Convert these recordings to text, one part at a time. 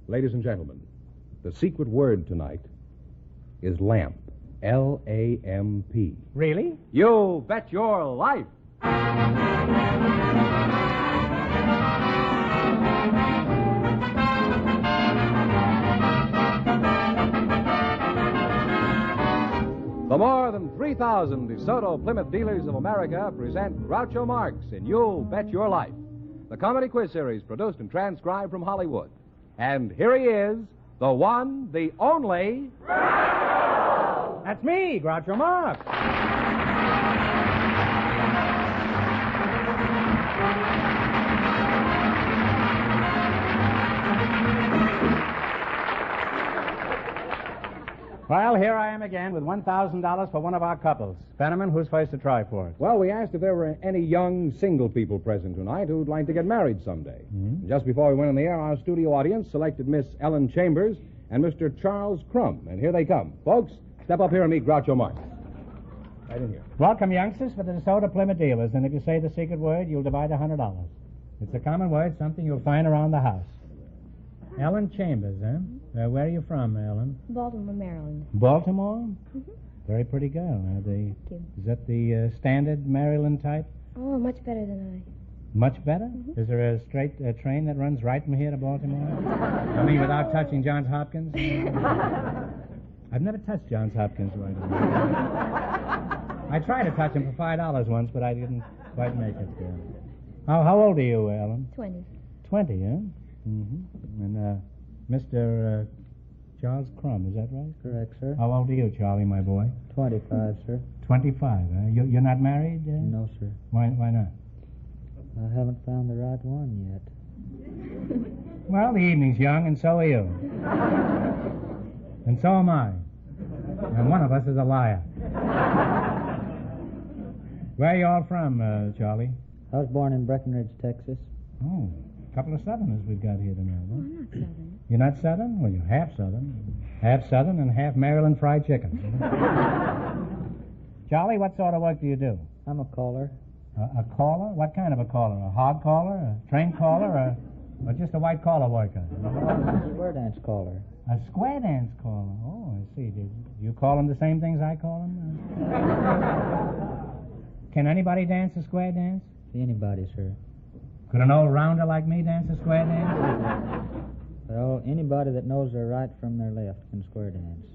Ladies and gentlemen, the secret word tonight is lamp. L-A-M-P. Really? You bet your life. The more than 3,000 DeSoto Plymouth dealers of America present Groucho Marx in You'll Bet Your Life, the comedy quiz series produced and transcribed from Hollywood. And here he is, the one, the only... Groucho! That's me, Groucho Marx. Well, here I am again with $1,000 for one of our couples. Fenneman, who's first to try for it? Well, we asked if there were any young single people present tonight who'd like to get married someday. Mm-hmm. Just before we went on the air, our studio audience selected Miss Ellen Chambers and Mr. Charles Crum. And here they come. Folks, step up here and meet Groucho Marx. Right in here. Welcome, youngsters, for the DeSoto Plymouth dealers. And if you say the secret word, you'll divide $100. It's a common word, something you'll find around the house. Ellen Chambers, huh? Where are you from, Ellen? Baltimore, Maryland. Baltimore? Mm-hmm. Very pretty girl. Thank you. Is that the standard Maryland type? Oh, much better than Much better? Mm-hmm. Is there a straight train that runs right from here to Baltimore? I mean, without touching Johns Hopkins? I've never touched Johns Hopkins right away. I tried to touch him for $5 once, but I didn't quite make it. How old are you, Ellen? 20. 20, huh? Mm-hmm. And Mr. Charles Crum, is that right? Correct, sir. How old are you, Charlie, my boy? 25, sir. 25. You're not married? No, sir. Why not? I haven't found the right one yet. Well, the evening's young, and so are you. And so am I. And one of us is a liar. Where are you all from, Charlie? I was born in Breckenridge, Texas. Oh, a couple of Southerners we've got here tonight. Oh, Huh? I'm not Southern. You're not Southern? Well, you're half Southern. Half Southern and half Maryland fried chicken. Charlie, what sort of work do you do? I'm a caller. A caller? What kind of a caller? A hog caller? A train caller? Or just a white collar worker? A square dance caller. A square dance caller. Oh, I see. Do you call them the same things I call them? Can anybody dance a square dance? Anybody, sir. Could an old rounder like me dance a square dance? Well, anybody that knows their right from their left can square dance.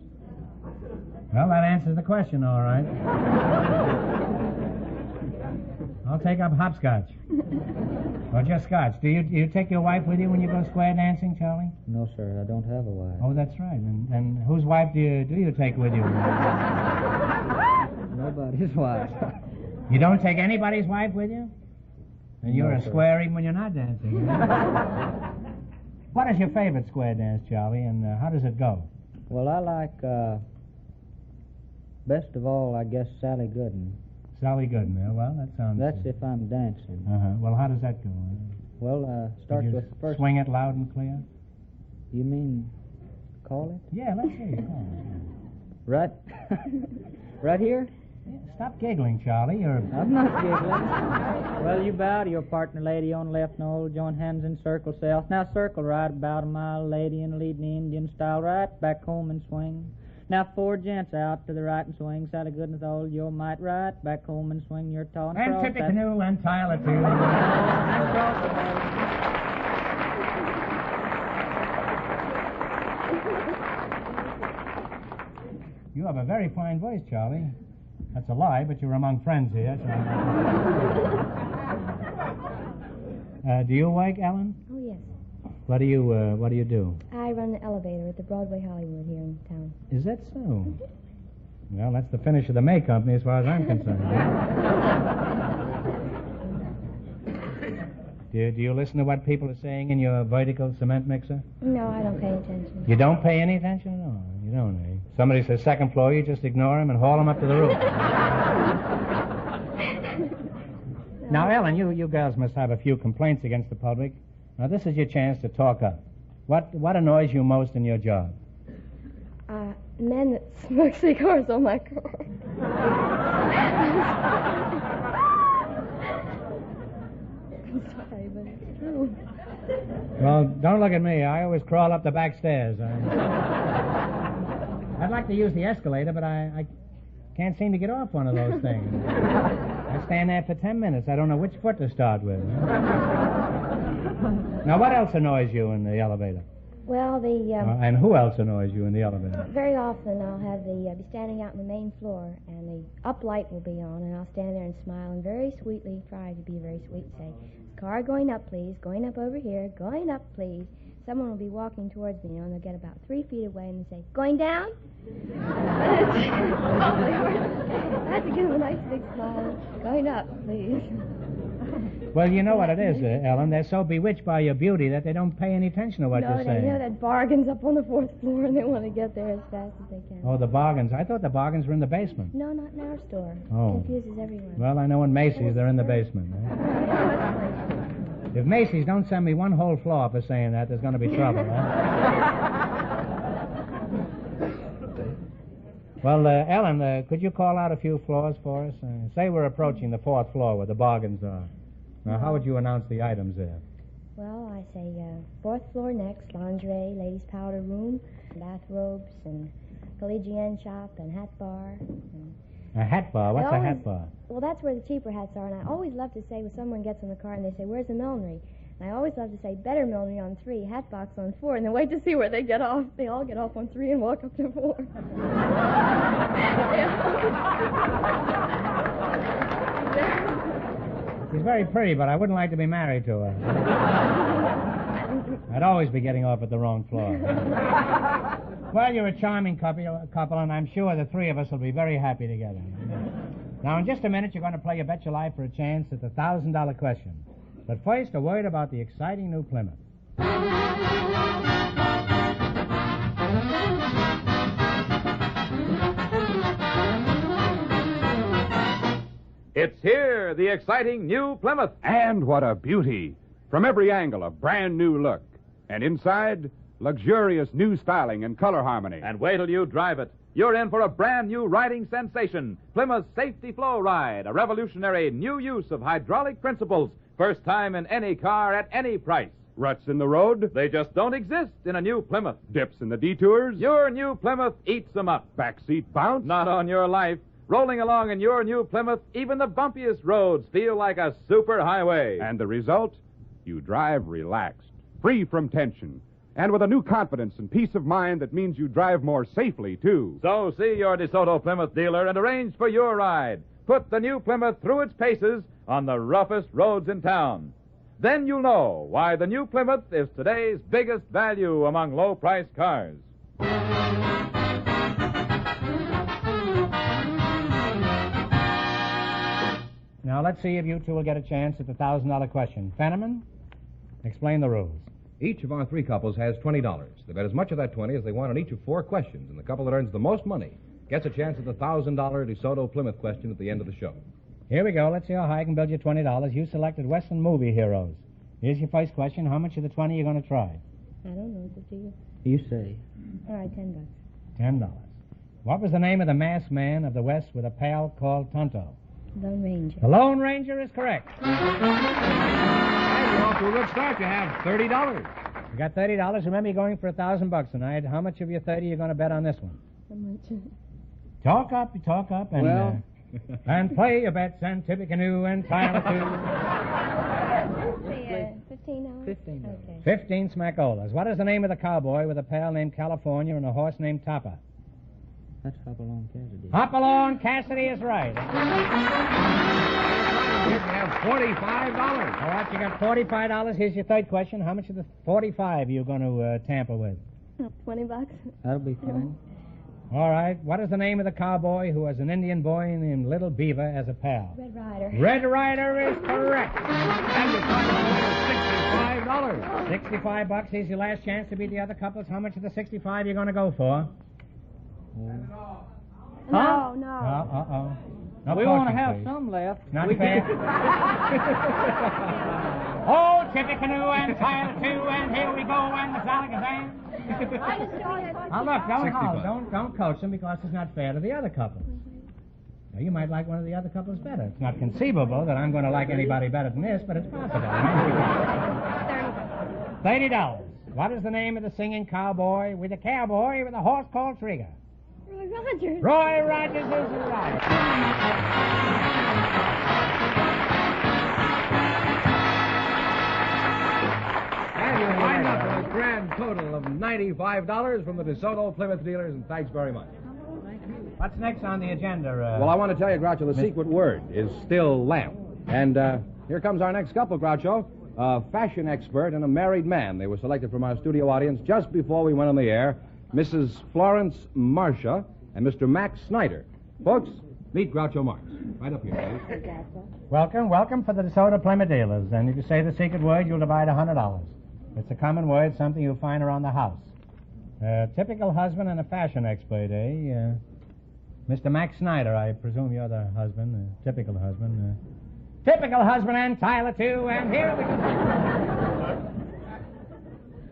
Well, that answers the question, all right. I'll take up hopscotch. Or just scotch. Do you take your wife with you when you go square dancing, Charlie? No, sir, I don't have a wife. Oh, that's right. And whose wife do you take with you? Nobody's wife. You don't take anybody's wife with you? And you're No, a sir. square even when you're not dancing. What is your favorite square dance, Charlie, and how does it go? Well, I like, best of all, I guess, Sally Gooden. Sally Gooden, well, that sounds... That's if I'm dancing. Uh-huh. Well, how does that go? Well, starts Could you with first... swing it loud and clear? You mean call it? Yeah, let's hear you call it. Right? Right here? Yeah, stop giggling, Charlie. You're... I'm not giggling. Well, you bow to your partner, lady, on left knoll. Join hands in circle south. Now circle right about a mile, lady, and lead the Indian style. Right back home and swing. Now 4 gents out to the right and swing. Sally Gooden with all your might. Right back home and swing your tall and And cross tip a that- canoe and tile a two. And cross the boat. You have a very fine voice, Charlie. That's a lie, but you're among friends here. So. Do you work, Ellen? Oh, yes. What do you do? I run an elevator at the Broadway Hollywood here in town. Is that so? Well, that's the finish of the May Company as far as I'm concerned. Do you listen to what people are saying in your vertical cement mixer? No, I don't pay attention. You don't pay any attention? No, you don't, eh? Somebody says second floor, you just ignore him and haul him up to the roof. Now, Ellen, you girls must have a few complaints against the public. Now, this is your chance to talk up. What annoys you most in your job? Men that smoke cigars on my car. I'm sorry, but it's true. Well, don't look at me. I always crawl up the back stairs. I'd like to use the escalator, but I can't seem to get off one of those things. I stand there for 10 minutes. I don't know which foot to start with. Now, what else annoys you in the elevator? Well, And who else annoys you in the elevator? very often I'll have be standing out on the main floor, and the up light will be on, and I'll stand there and smile and very sweetly try to be very sweet, say, "Car going up, please. Going up over here. Going up, please." Someone will be walking towards me, and they'll get about 3 feet away, and they say, "Going down?" I have to give them a nice big smile. "Going up, please." Well, you know what it is, Ellen. They're so bewitched by your beauty that they don't pay any attention to what you're saying. You know that bargain's up on the 4th floor, and they want to get there as fast as they can. Oh, the bargains. I thought the bargains were in the basement. No, not in our store. Oh. It confuses everyone. Well, I know in Macy's they're in the basement. If Macy's don't send me one whole floor for saying that, there's going to be trouble. Well, Ellen, could you call out a few floors for us? Say we're approaching the 4th floor where the bargains are. Now, how would you announce the items there? Well, I say 4th floor next, lingerie, ladies' powder room, bathrobes, and collegienne shop, and hat bar. A hat bar? What's a hat bar? Well, that's where the cheaper hats are, and I always love to say when someone gets in the car and they say, "Where's the millinery?" And I always love to say, "Better millinery on 3, hat box on 4," and then wait to see where they get off. They all get off on 3 and walk up to 4. She's very pretty, but I wouldn't like to be married to her. I'd always be getting off at the wrong floor. Well, you're a charming couple, and I'm sure the 3 of us will be very happy together. Now, in just a minute, you're going to play You Bet Your Life for a chance at the $1,000 question. But first, a word about the exciting new Plymouth. It's here, the exciting new Plymouth. And what a beauty. From every angle, a brand new look. And inside, luxurious new styling and color harmony. And wait till you drive it. You're in for a brand new riding sensation. Plymouth Safety Flow Ride, a revolutionary new use of hydraulic principles. First time in any car at any price. Ruts in the road? They just don't exist in a new Plymouth. Dips in the detours? Your new Plymouth eats them up. Backseat bounce? Not on your life. Rolling along in your new Plymouth, even the bumpiest roads feel like a super highway. And the result? You drive relaxed, free from tension, and with a new confidence and peace of mind that means you drive more safely, too. So see your DeSoto Plymouth dealer and arrange for your ride. Put the new Plymouth through its paces on the roughest roads in town. Then you'll know why the new Plymouth is today's biggest value among low-priced cars. Now, let's see if you two will get a chance at the $1,000 question. Fenneman, explain the rules. Each of our 3 couples has $20. They bet as much of that 20 as they want on each of 4 questions, and the couple that earns the most money gets a chance at the $1,000 DeSoto Plymouth question at the end of the show. Here we go. Let's see how high I can build you $20. You selected Western movie heroes. Here's your first question. How much of the 20 are you going to try? I don't know. Did you? You say. All right, $10. $10. What was the name of the masked man of the West with a pal called Tonto? Lone Ranger. The Lone Ranger is correct. And you're off to a good start. You have $30. You got $30. Remember, you're going for $1,000 tonight. How much of your 30 are you going to bet on this one? How much? Talk up, and and play your bets and tip a canoe and tie a two. $15? $15. Okay. 15 smackolas. What is the name of the cowboy with a pal named California and a horse named Topper? That's Hopalong Cassidy. Hopalong Cassidy is right. You have $45. All right, you got $45. Here's your third question. How much of the 45 are you going to tamper with? $20? That'll be fine. All right. What is the name of the cowboy who has an Indian boy named Little Beaver as a pal? Red Rider. Red Rider is correct. And you're talking about $65. $65. Here's your last chance to beat the other couples. How much of the 65 are you going to go for? No. No We want to coaching, have please. some left. Not fair. Oh, tip a canoe and tie a two, and here we go, and the Salagazan. Now look, don't coach them because it's not fair to the other couples. Now, you might like one of the other couples better. It's not conceivable that I'm going to like anybody better than this, but it's possible. Right? $30. What is the name of the singing cowboy with a horse called Trigger? Roy Rogers. Roy Rogers is right. And you wind up with a grand total of $95 from the DeSoto Plymouth dealers, and thanks very much. What's next on the agenda? Well, I want to tell you, Groucho, the secret word is still lamp. And here comes our next couple, Groucho. A fashion expert and a married man. They were selected from our studio audience just before we went on the air. Mrs. Florence Marcia and Mr. Max Snyder. Folks, meet Groucho Marx. Right up here, please. Welcome for the DeSoto Plymouth dealers. And if you say the secret word, you'll divide $100. It's a common word, something you'll find around the house. Typical husband and a fashion expert, eh? Mr. Max Snyder, I presume you're the husband, typical husband. Typical husband and Tyler, too, and here we go.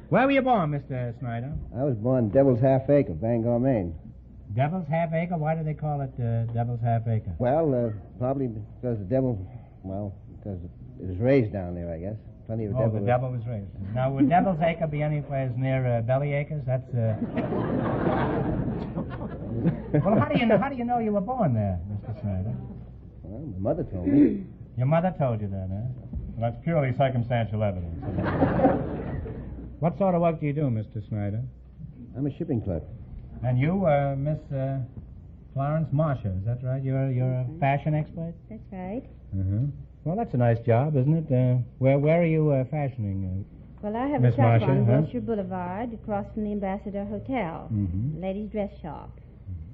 Where were you born, Mr. Snyder? I was born Devil's Half Acre, Bangor, Maine. Devil's Half Acre? Why do they call it Devil's Half Acre? Well, probably because because it was raised down there, I guess. Plenty of devil. The devil was raised. Now, would Devil's Acre be anywhere near Belly Acres? That's, Well, how do you know you were born there, Mr. Snyder? Well, my mother told me. Your mother told you that, huh? Well, that's purely circumstantial evidence. What sort of work do you do, Mr. Snyder? I'm a shipping clerk. And you, Miss Florence Marcia, is that right? You're a fashion expert? That's right. Uh-huh. Well, that's a nice job, isn't it? Where are you fashioning? Well, I have Miss a shop Marcia, on huh? Wilshire Boulevard across from the Ambassador Hotel. Mm-hmm. Ladies' dress shop.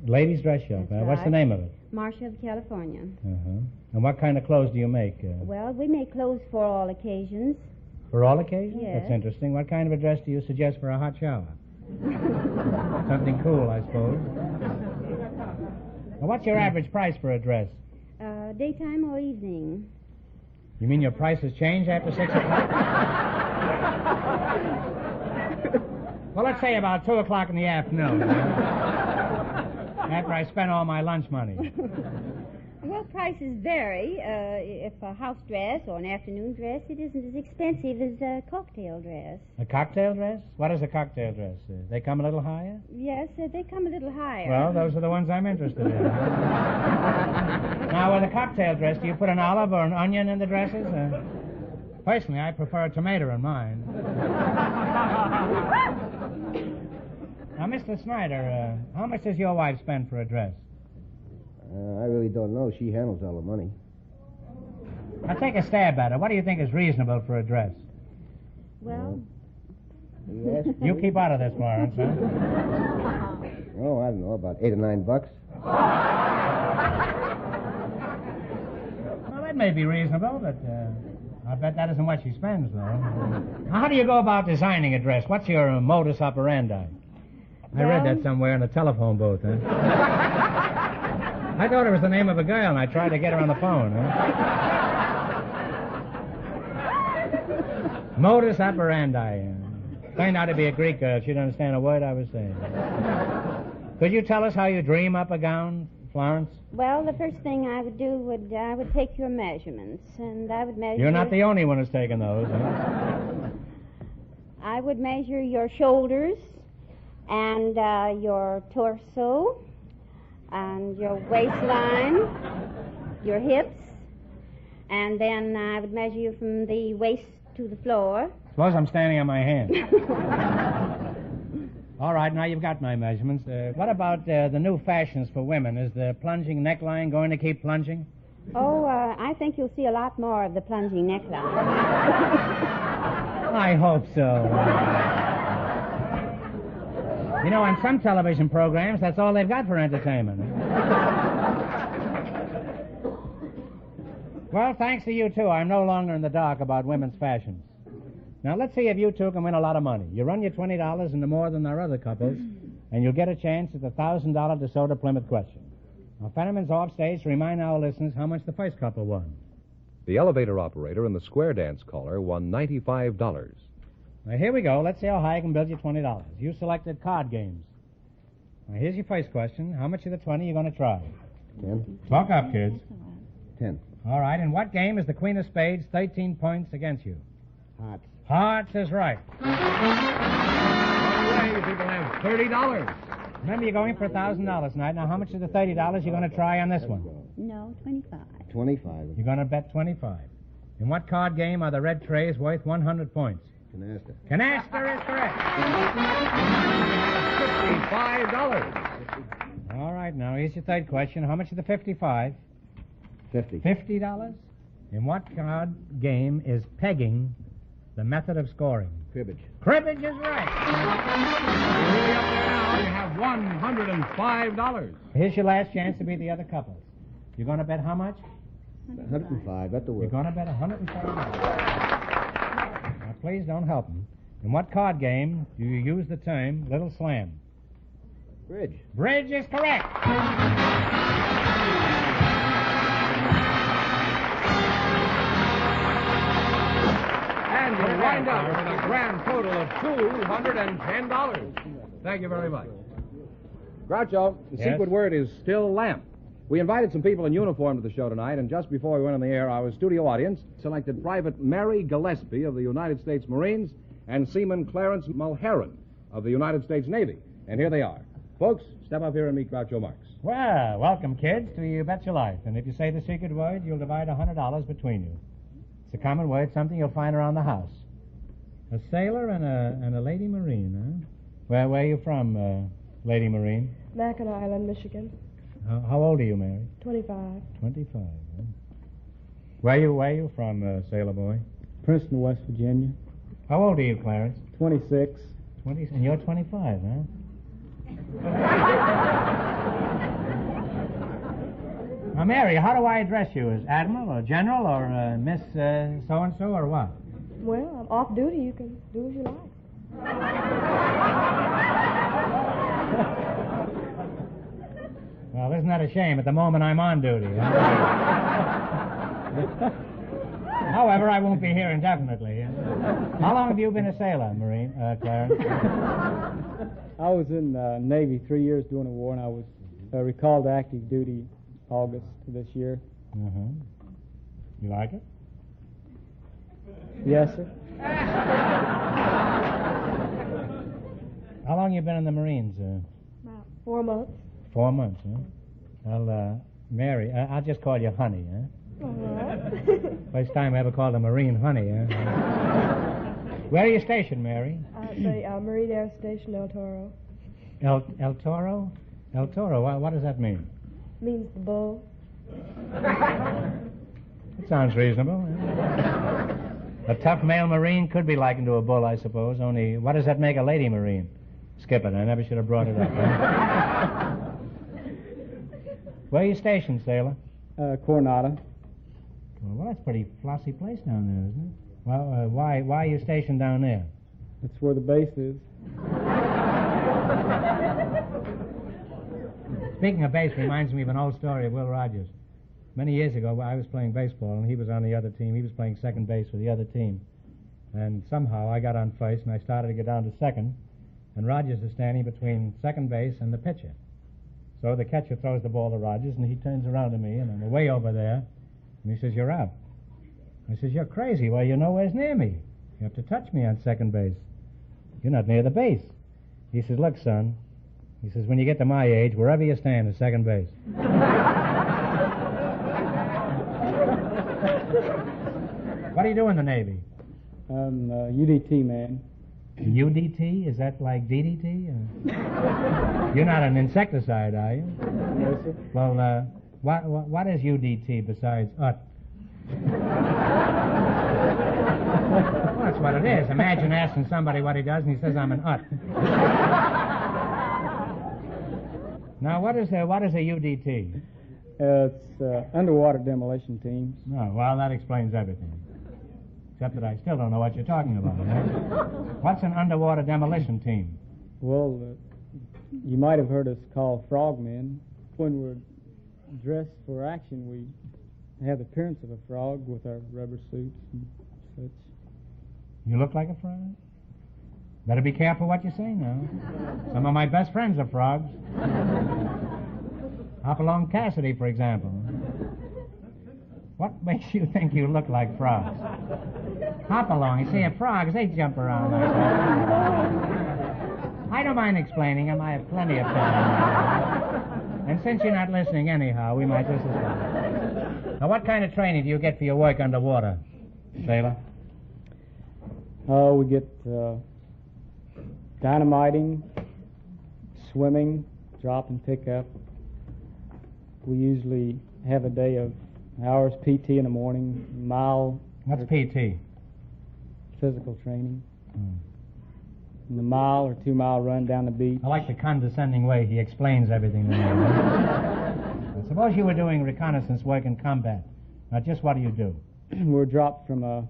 Ladies' dress shop. That's What's the right. name of it? Marcia of California. Uh-huh. And what kind of clothes do you make? Well, we make clothes for all occasions. For all occasions? Yes. That's interesting. What kind of a dress do you suggest for a hot shower? Something cool, I suppose. Now, what's your average price for a dress? Daytime or evening? You mean your prices change after 6 o'clock? Well, let's say about 2 o'clock in the afternoon. After I spend all my lunch money. Well, prices vary. If a house dress or an afternoon dress, it isn't as expensive as a cocktail dress. A cocktail dress? What is a cocktail dress? They come a little higher? Yes, they come a little higher. Well, those are the ones I'm interested in. Now, with a cocktail dress, do you put an olive or an onion in the dresses? Personally, I prefer a tomato in mine. Now, Mr. Snyder, how much does your wife spend for a dress? I really don't know. She handles all the money. Now, take a stab at it. What do you think is reasonable for a dress? Well, You ask? You keep out of this, Lawrence, huh? Oh, I don't know, about $8 or $9. Well, that may be reasonable, but I bet that isn't what she spends, though. Now, how do you go about designing a dress? What's your modus operandi? I read that somewhere in a telephone booth, huh? I thought it was the name of a girl, and I tried to get her on the phone, huh? Modus operandi. Turned out to be a Greek girl. She didn't understand a word I was saying. Could you tell us how you dream up a gown, Florence? well, the first thing I would do I would take your measurements, and I would measure... You're not the only one who's taken those, huh? I would measure your shoulders and your torso and your waistline, your hips, and then I would measure you from the waist to the floor. Suppose I'm standing on my hands. All right, now you've got my measurements. What about the new fashions for women? Is the plunging neckline going to keep plunging? Oh, I think you'll see a lot more of the plunging neckline. I hope so. You know, on some television programs, that's all they've got for entertainment. Well, thanks to you, too, I'm no longer in the dark about women's fashions. Now, let's see if you two can win a lot of money. You run your $20 into more than our other couples, and you'll get a chance at the $1,000 DeSoto Plymouth question. Now, Fenneman's off stage to remind our listeners how much the first couple won. The elevator operator and the square dance caller won $95. Now, here we go. Let's see how high I can build you $20. You selected card games. Now, here's your first question. How much of the 20 are you going to try? 10. Talk up, kids. 10. All right. In what game is the Queen of Spades 13 points against you? Hearts. Hearts is right. Away, you people have $30. Remember, you're going for $1,000 tonight. Now, how much of the $30 you're going to try on this one? No, 25. 25. You're going to bet 25. In what card game are the red trays worth 100 points? Canasta. Canasta is correct. $55. All right, now, here's your third question. How much of the 55? 50. $50. In what card game is pegging the method of scoring? Cribbage. Cribbage is right. You're really up there now. You have $105. Here's your last chance to beat the other couples. You're going to bet how much? 105. Bet the You're word. going to bet $105. Now, please don't help him. In what card game do you use the term little slam? Bridge. Bridge is correct. And you'll wind up with a grand total of $210. Thank you very much. Groucho, the Yes? secret word is still lamp. We invited some people in uniform to the show tonight, and just before we went on the air, our studio audience selected Private Mary Gillespie of the United States Marines and Seaman Clarence Mulheron of the United States Navy. And here they are. Folks, step up here and meet Groucho Marx. Well, welcome, kids, to You Bet Your Life. And if you say the secret word, you'll divide $100 between you. It's a common word, something you'll find around the house. A sailor and a lady Marine, huh? Where are you from, Lady Marine? Mackinac Island, Michigan. How old are you, Mary? 25. 25, huh? Where are you from, sailor boy? Princeton, West Virginia. How old are you, Clarence? 26. 20, and you're 25, huh? Now, Mary, how do I address you? As Admiral or General or Miss so-and-so or what? Well, I'm off duty. You can do as you like. Well, isn't that a shame? At the moment, I'm on duty. Huh? However, I won't be here indefinitely. How long have you been a sailor, Marine, Clarence? I was in the Navy 3 years during the war, and I was recalled to active duty August this year. Uh-huh. You like it? Yes, sir. How long you been in the Marines? About 4 months. 4 months, huh? Well, Mary, I'll just call you Honey, huh? All right. First time I ever called a Marine Honey, huh? Where are you stationed, Mary? At the Marine Air Station, El Toro. El Toro? El Toro, what does that mean? Means the bull. It sounds reasonable. A tough male Marine could be likened to a bull, I suppose, only what does that make a lady Marine? Skip it, I never should have brought it up. Huh? Where are you stationed, sailor? Coronado. Well, that's a pretty flossy place down there, isn't it? Well, why are you stationed down there? That's where the base is. Speaking of base reminds me of an old story of Will Rogers. Many years ago, I was playing baseball, and he was on the other team. He was playing second base for the other team. And somehow I got on first, and I started to get down to second, and Rogers is standing between second base and the pitcher. So the catcher throws the ball to Rogers, and he turns around to me, and I'm way over there, and he says, "You're out." I says, "You're crazy. Well, you're nowhere near me. You have to touch me on second base. You're not near the base." He says, "Look, son," he says, "when you get to my age, wherever you stand is second base." What do you do in the Navy? I'm a UDT man. UDT? Is that like DDT? You're not an insecticide, are you? No, sir. Well, what is UDT besides UT? Well, that's what it is. Imagine asking somebody what he does, and he says, "I'm an UT." Now, what is a UDT? It's underwater demolition teams. Oh, well, that explains everything. Except that I still don't know what you're talking about. Eh? What's an underwater demolition team? Well, you might have heard us call frogmen. When we're dressed for action, we have the appearance of a frog with our rubber suits and such. You look like a frog? Better be careful what you say now. Some of my best friends are frogs. Hopalong Cassidy, for example. What makes you think you look like frogs? Hop along. You see, frogs, they jump around like that. I don't mind explaining them. I have plenty of time. And since you're not listening anyhow, we might just as well. Now, what kind of training do you get for your work underwater, sailor? We get dynamiting, swimming, drop and pick up. We usually have a day of hours PT in the morning, mile. What's PT? Physical training. And a mile or 2 mile run down the beach. I like the condescending way he explains everything to me. Suppose you were doing reconnaissance work in combat. Now, just what do you do? We're dropped from a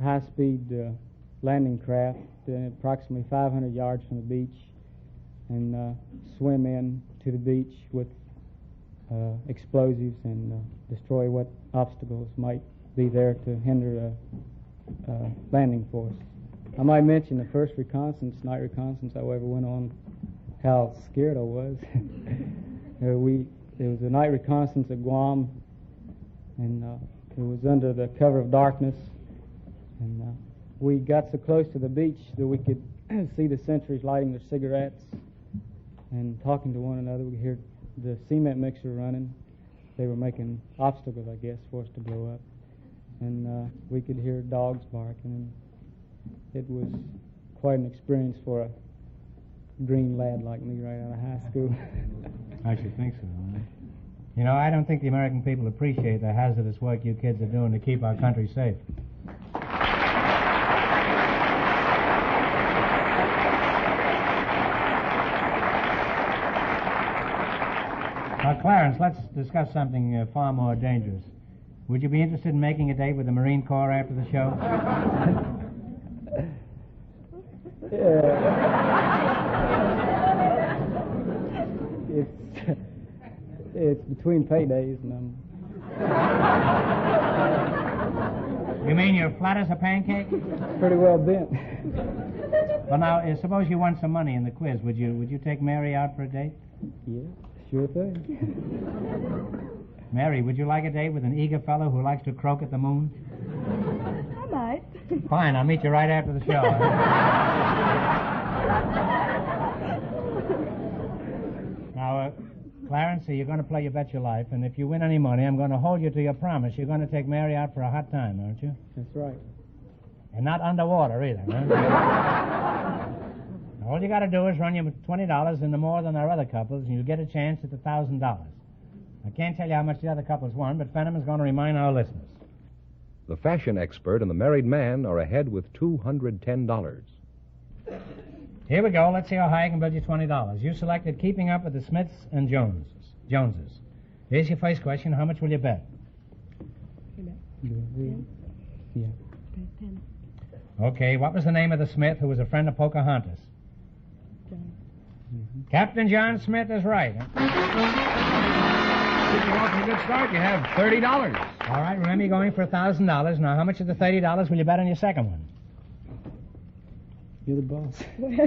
high-speed landing craft approximately 500 yards from the beach and swim in to the beach with explosives and destroy what obstacles might be there to hinder a landing force. I might mention the first night reconnaissance I ever went on, how scared I was. It was a night reconnaissance at Guam, and it was under the cover of darkness, and we got so close to the beach that we could see the sentries lighting their cigarettes and talking to one another. We could hear the cement mixer running. They were making obstacles, I guess, for us to blow up. And we could hear dogs barking. And it was quite an experience for a green lad like me right out of high school. I should think so. Huh? You know, I don't think the American people appreciate the hazardous work you kids are doing to keep our country safe. Now, Clarence, let's discuss something far more dangerous. Would you be interested in making a date with the Marine Corps after the show? It's between paydays, and You mean you're flat as a pancake? pretty well bent. Well, now, suppose you won some money in the quiz. Would you take Mary out for a date? Yeah, sure thing. Mary, would you like a date with an eager fellow who likes to croak at the moon? I might. Fine, I'll meet you right after the show. Now, Clarence, you're going to play You Bet Your Life, and if you win any money, I'm going to hold you to your promise. You're going to take Mary out for a hot time, aren't you? That's right. And not underwater either, huh? Now, all you got to do is run you $20 into more than our other couples, and you'll get a chance at $1,000. I can't tell you how much the other couples won, but Fenham is going to remind our listeners. The fashion expert and the married man are ahead with $210. Here we go. Let's see how high I can build you $20. You selected Keeping Up with the Smiths and Joneses. Here's your first question. How much will you bet? Yeah. 10. Okay, what was the name of the Smith who was a friend of Pocahontas? John. Captain John Smith is right. You're off to a good start. You have $30. All right, remember you're going for $1,000. Now, how much of the $30 will you bet on your second one? You're the boss. 20?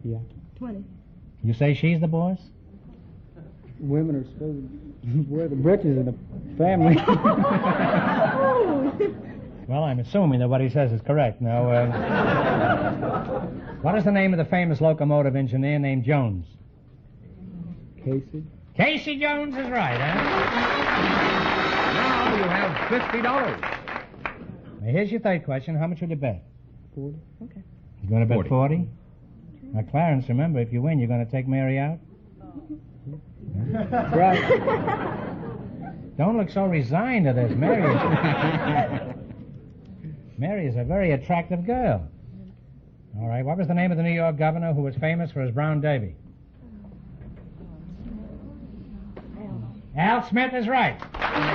Yeah. 20. You say she's the boss? Women are supposed to wear the britches in the family. Well, I'm assuming that what he says is correct. Now, what is the name of the famous locomotive engineer named Jones? Casey. Casey Jones is right, huh? Now you have $50. Now, here's your third question. How much will you bet? 40. Okay. You're going to bet 40? Now, Clarence, remember, if you win, you're going to take Mary out? Right. Don't look so resigned to this. Mary is a very attractive girl. All right, what was the name of the New York governor who was famous for his brown derby? Al Smith is right. And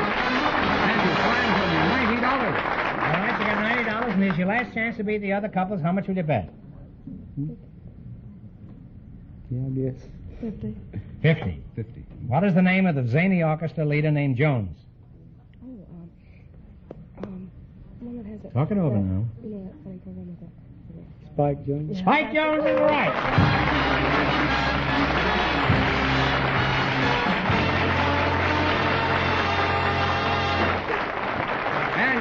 you find him $90. All right, you got $90, and here's your last chance to beat the other couples. How much will you bet? Yeah, I guess. 50. 50. 50. What is the name of the zany orchestra leader named Jones? One that has it. Talk it over now. You know that funny program with that. Spike Jones. Spike Jones is right.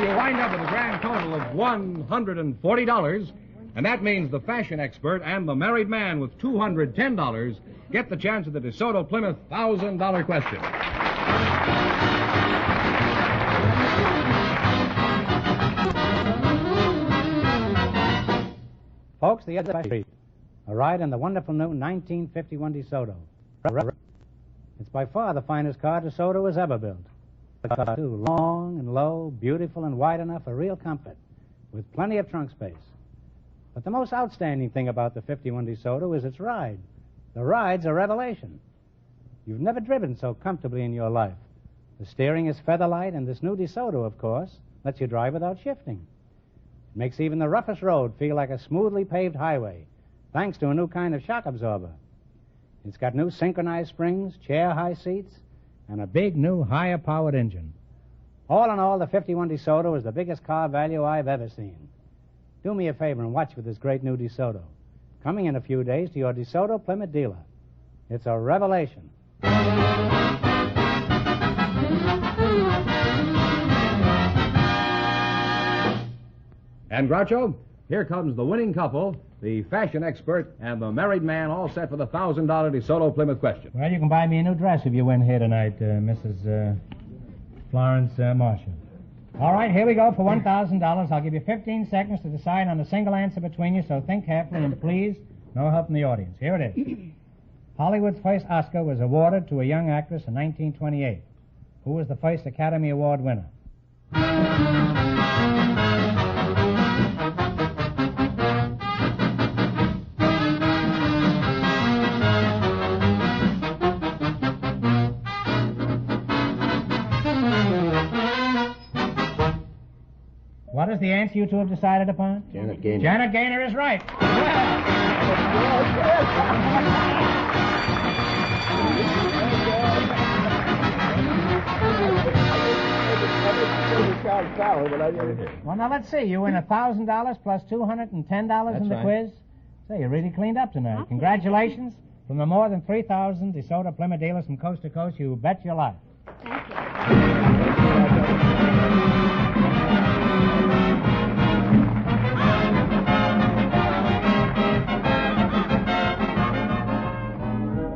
you wind up with a grand total of $140, and that means the fashion expert and the married man with $210 get the chance of the DeSoto Plymouth $1,000 question. Folks, the other street. A ride in the wonderful new 1951 DeSoto. It's by far the finest car DeSoto has ever built. It's too long and low, beautiful and wide enough for real comfort, with plenty of trunk space. But the most outstanding thing about the 51 DeSoto is its ride. The ride's a revelation. You've never driven so comfortably in your life. The steering is featherlight, and this new DeSoto, of course, lets you drive without shifting. It makes even the roughest road feel like a smoothly paved highway, thanks to a new kind of shock absorber. It's got new synchronized springs, chair-high seats, and a big new higher-powered engine. All in all, the 51 DeSoto is the biggest car value I've ever seen. Do me a favor and watch for this great new DeSoto. Coming in a few days to your DeSoto Plymouth dealer. It's a revelation. And Groucho, here comes the winning couple, the fashion expert and the married man, all set for the $1,000 DeSoto Plymouth question. Well, you can buy me a new dress if you win here tonight, Mrs. Florence Marshall. All right, here we go for $1,000. I'll give you 15 seconds to decide on a single answer between you, so think carefully and please, no help from the audience. Here it is. Hollywood's first Oscar was awarded to a young actress in 1928. Who was the first Academy Award winner? What is the answer you two have decided upon? Janet Gaynor. Janet Gaynor is right. Well, now let's see. You win $1,000 plus $210 in the quiz. Say, you really cleaned up tonight. Congratulations. From the more than 3,000 DeSoto Plymouth dealers from coast to coast, you bet your life. Thank you.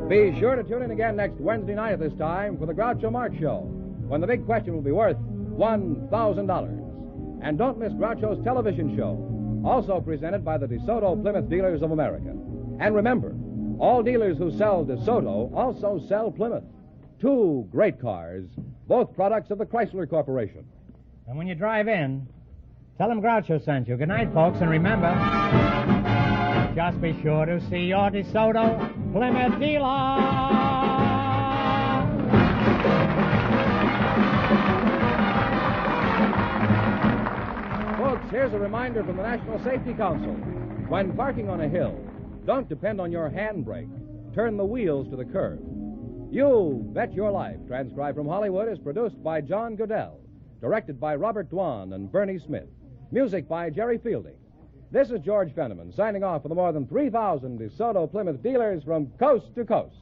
Be sure to tune in again next Wednesday night at this time for the Groucho Marx Show, when the big question will be worth $1,000. And don't miss Groucho's television show, also presented by the DeSoto Plymouth Dealers of America. And remember, all dealers who sell DeSoto also sell Plymouth. Two great cars, both products of the Chrysler Corporation. And when you drive in, tell them Groucho sent you. Good night, folks, and remember, just be sure to see your DeSoto Plymouth dealer. Folks, here's a reminder from the National Safety Council. When parking on a hill, don't depend on your handbrake. Turn the wheels to the curb. You Bet Your Life, transcribed from Hollywood, is produced by John Goodell, directed by Robert Dwan and Bernie Smith, music by Jerry Fielding. This is George Fenneman, signing off for the more than 3,000 DeSoto Plymouth dealers from coast to coast.